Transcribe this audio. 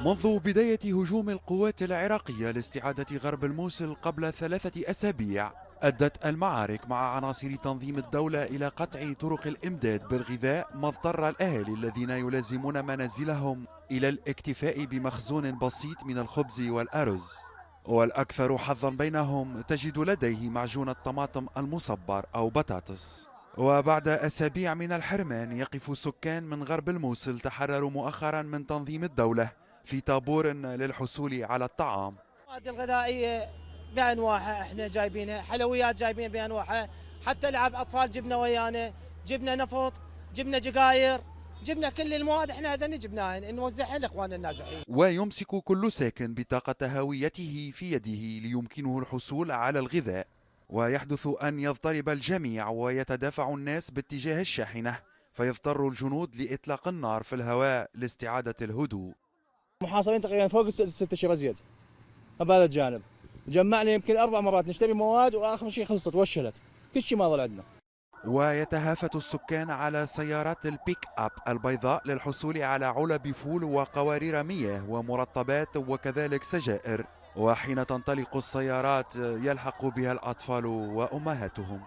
منذ بداية هجوم القوات العراقية لاستعادة غرب الموصل قبل 3 أسابيع، أدت المعارك مع عناصر تنظيم الدولة إلى قطع طرق الإمداد بالغذاء، ما اضطر الأهالي الذين يلازمون منازلهم إلى الاكتفاء بمخزون بسيط من الخبز والأرز. والأكثر حظا بينهم تجد لديه معجون الطماطم المصبر أو بطاطس. وبعد أسابيع من الحرمان، يقف سكان من غرب الموصل تحرروا مؤخرا من تنظيم الدولة في طابور للحصول على الطعام. المواد الغذائية بأنواعها احنا جايبينها، حلويات جايبين بأنواعها، حتى لعب أطفال جبنا ويانا، جبنا نفط، جبنا جقاير، جبنا كل المواد احنا هذا جبناها نوزعها لاخواننا النازحين. ويمسك كل ساكن بطاقة هويته في يده ليمكنه الحصول على الغذاء. ويحدث أن يضطرب الجميع ويتدافع الناس باتجاه الشاحنة، فيضطر الجنود لإطلاق النار في الهواء لاستعادة الهدوء. محاصرين تقريبا فوق ست اشهر ازيد بهذا الجانب. جمعنا يمكن 4 مرات نشتري مواد واخر شيء خلصت وشلت، كل شيء ما ظل عندنا. ويتهافت السكان على سيارات البيك أب البيضاء للحصول على علب فول وقوارير مياه ومرطبات وكذلك سجائر. وحين تنطلق السيارات يلحق بها الأطفال وأمهاتهم.